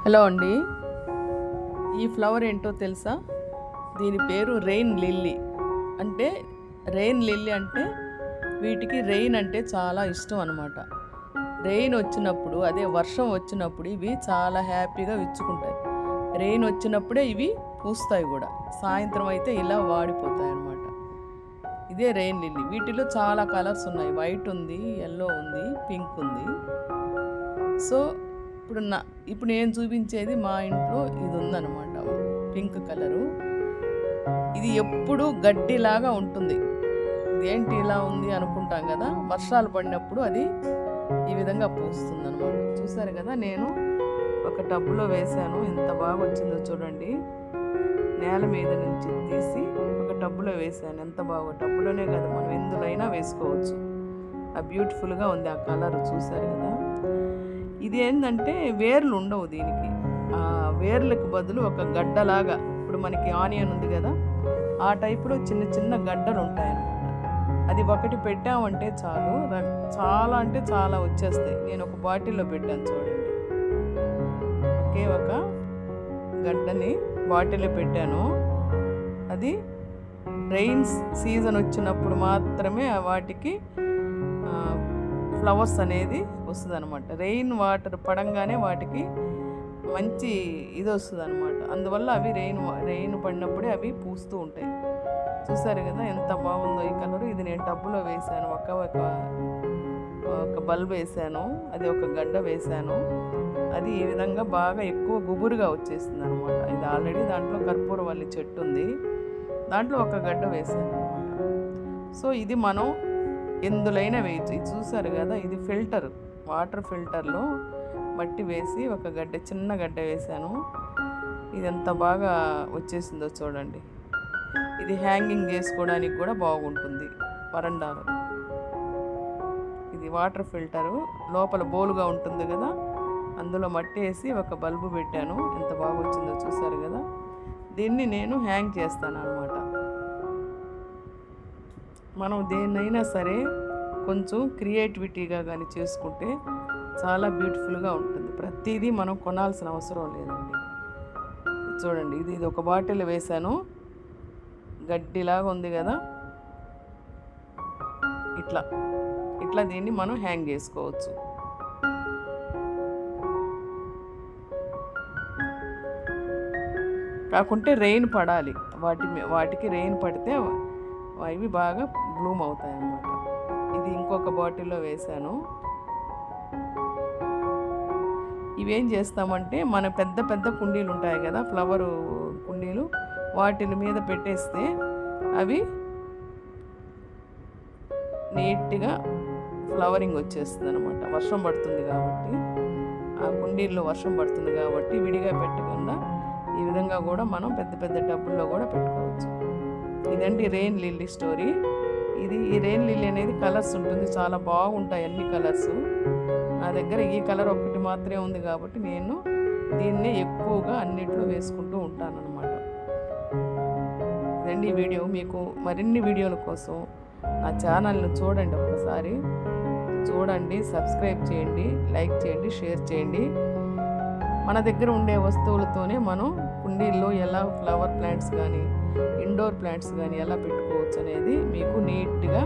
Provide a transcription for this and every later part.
Hello అండి, ఈ flower ఏంటో తెలుసా? దీని పేరు రెయిన్ లిల్లీ. రెయిన్ లిల్లీ అంటే వీటికి రెయిన్ అంటే చాలా ఇష్టం అన్నమాట. రెయిన్ వచ్చినప్పుడు, అదే వర్షం వచ్చినప్పుడు ఇవి చాలా హ్యాపీగా విచ్చుకుంటాయి. రెయిన్ వచ్చినప్పుడే ఇవి పూస్తాయి కూడా. సాయంత్రం అయితే ఇలా వాడిపోతాయి అన్నమాట. ఇదే రెయిన్ లిల్లీ. వీటిలో చాలా కలర్స్ ఉన్నాయి. వైట్ ఉంది, ఎల్లో ఉంది, పింక్ ఉంది. సో ఇప్పుడు నేను చూపించేది మా ఇంట్లో ఇది ఉందన్నమాట, పింక్ కలరు. ఇది ఎప్పుడు గడ్డిలాగా ఉంటుంది. ఇదేంటి ఇలా ఉంది అనుకుంటాం కదా, వర్షాలు పడినప్పుడు అది ఈ విధంగా పూస్తుంది అనమాట. చూసారు కదా, నేను ఒక టబ్బులో వేశాను. ఎంత బాగా వచ్చిందో చూడండి. నేల మీద నుంచి తీసి ఒక టబ్బులో వేశాను. ఎంత బాగా, టబ్బులోనే కదా, మనం ఎందులోనైనా వేసుకోవచ్చు. ఆ బ్యూటిఫుల్గా ఉంది ఆ కలర్. చూసారు కదా, ఇది ఏంటంటే వేర్లు ఉండవు దీనికి. ఆ వేర్లకు బదులు ఒక గడ్డలాగా, ఇప్పుడు మనకి ఆనియన్ ఉంది కదా, ఆ టైపులో చిన్న చిన్న గడ్డలు ఉంటాయన్నమాట. అది ఒకటి పెట్టామంటే చాలు, చాలా అంటే చాలా వచ్చేస్తాయి. నేను ఒక బాటిల్లో పెట్టాను చూడండి. ఒకే ఒక గడ్డని బాటిల్లో పెట్టాను. అది రెయిన్స్ సీజన్ వచ్చినప్పుడు మాత్రమే వాటికి ఫ్లవర్స్ అనేది వస్తుంది అనమాట. రెయిన్ వాటర్ పడంగానే వాటికి మంచి ఇది వస్తుంది అనమాట. అందువల్ల అవి రెయిన్ పడినప్పుడే అవి పూస్తూ ఉంటాయి. చూసారు కదా ఎంత బాగుందో ఈ కలరు. ఇది నేను టబ్బులో వేశాను. ఒక బల్బ్ వేశాను, అది ఒక గడ్డ వేశాను. అది ఈ విధంగా బాగా ఎక్కువ గుబురుగా వచ్చేసింది అనమాట. ఇది ఆల్రెడీ దాంట్లో కర్పూరవల్లి చెట్టు ఉంది, దాంట్లో ఒక గడ్డ వేశాను అనమాట. సో ఇది మనం ఎందులైనా వేయచ్చు. ఇది చూసారు కదా, ఇది ఫిల్టర్, వాటర్ ఫిల్టర్లో మట్టి వేసి ఒక చిన్న గడ్డ వేశాను. ఇది ఎంత బాగా వచ్చేసిందో చూడండి. ఇది హ్యాంగింగ్ చేసుకోవడానికి కూడా బాగుంటుంది వరండాలో. ఇది వాటర్ ఫిల్టరు, లోపల బోలుగా ఉంటుంది కదా, అందులో మట్టి వేసి ఒక బల్బు పెట్టాను. ఎంత బాగా వచ్చిందో చూసారు కదా. దీన్ని నేను హ్యాంగ్ చేస్తాను అన్నమాట. మనం దేన్నైనా సరే కొంచెం క్రియేటివిటీగా కానీ చేసుకుంటే చాలా బ్యూటిఫుల్గా ఉంటుంది. ప్రతిదీ మనం కొనాల్సిన అవసరం లేదండి. చూడండి, ఇది ఒక బాటిల్ వేశాను. గడ్డిలాగా ఉంది కదా, ఇట్లా దీన్ని మనం హ్యాంగ్ చేసుకోవచ్చు. కాకుంటే రెయిన్ పడాలి, వాటికి రెయిన్ పడితే అవి బాగా బ్లూమ్ అవుతాయి అన్నమాట. ఇది ఇంకొక బాటిల్లో వేశాను. ఇవేం చేస్తామంటే, మన పెద్ద పెద్ద కుండీలు ఉంటాయి కదా, ఫ్లవర్ కుండీలు, వాటి మీద పెట్టేస్తే అవి నీట్గా ఫ్లవరింగ్ వచ్చేస్తుంది అనమాట. వర్షం పడుతుంది కాబట్టి, ఆ కుండీల్లో వర్షం పడుతుంది కాబట్టి విడిగా పెట్టకుండా ఈ విధంగా కూడా మనం పెద్ద పెద్ద టబ్బుల్లో కూడా పెట్టుకోవచ్చు. ఇదండి రెయిన్ లిల్లీ స్టోరీ. ఈ రెయిన్ లిల్లీ అనేది కలర్స్ ఉంటుంది, చాలా బాగుంటాయి అన్ని కలర్స్. నా దగ్గర ఈ కలర్ ఒకటి మాత్రమే ఉంది కాబట్టి నేను దీన్నే ఎక్కువగా అన్నిట్లో వేసుకుంటూ ఉంటాను అనమాట. ఇదండి ఈ వీడియో. మీకు మరిన్ని వీడియోల కోసం నా ఛానల్ని చూడండి, ఒక్కసారి చూడండి, సబ్స్క్రైబ్ చేయండి, లైక్ చేయండి, షేర్ చేయండి. మన దగ్గర ఉండే వస్తువులతోనే మనం కుండీల్లో ఎలా ఫ్లవర్ ప్లాంట్స్ కానీ ఇండోర్ ప్లాంట్స్ కానీ ఎలా పెట్టుకోవచ్చు అనేది మీకు నీట్గా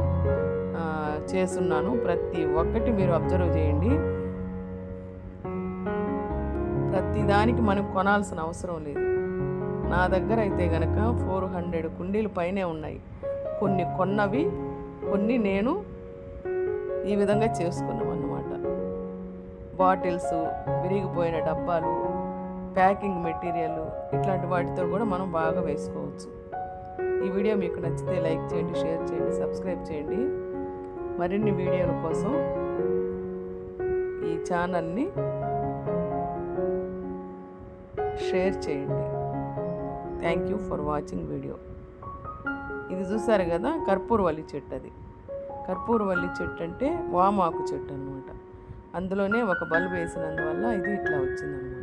చేస్తున్నాను. ప్రతి ఒక్కటి మీరు అబ్జర్వ్ చేయండి. ప్రతి దానికి మనం కొనాల్సిన అవసరం లేదు. నా దగ్గర అయితే కనుక 400 కుండీలు పైనే ఉన్నాయి. కొన్ని కొన్నవి, కొన్ని నేను ఈ విధంగా చేసుకున్నాం అన్నమాట. బాటిల్స్, విరిగిపోయిన డబ్బాలు, ప్యాకింగ్ మెటీరియల్, ఇట్లాంటి వాటితో కూడా మనం బాగా వేసుకోవచ్చు. ఈ వీడియో మీకు నచ్చితే లైక్ చేయండి, షేర్ చేయండి, సబ్స్క్రైబ్ చేయండి. మరిన్ని వీడియోల కోసం ఈ ఛానల్ని షేర్ చేయండి. Thank you for watching video. ఇది చూసారు కదా, కర్పూరవల్లి చెట్టు. అది కర్పూరవల్లి చెట్టు అంటే వామాకు చెట్టు అనమాట. అందులోనే ఒక బల్బ్ వేసినందువల్ల ఇది ఇట్లా వచ్చిందనమాట.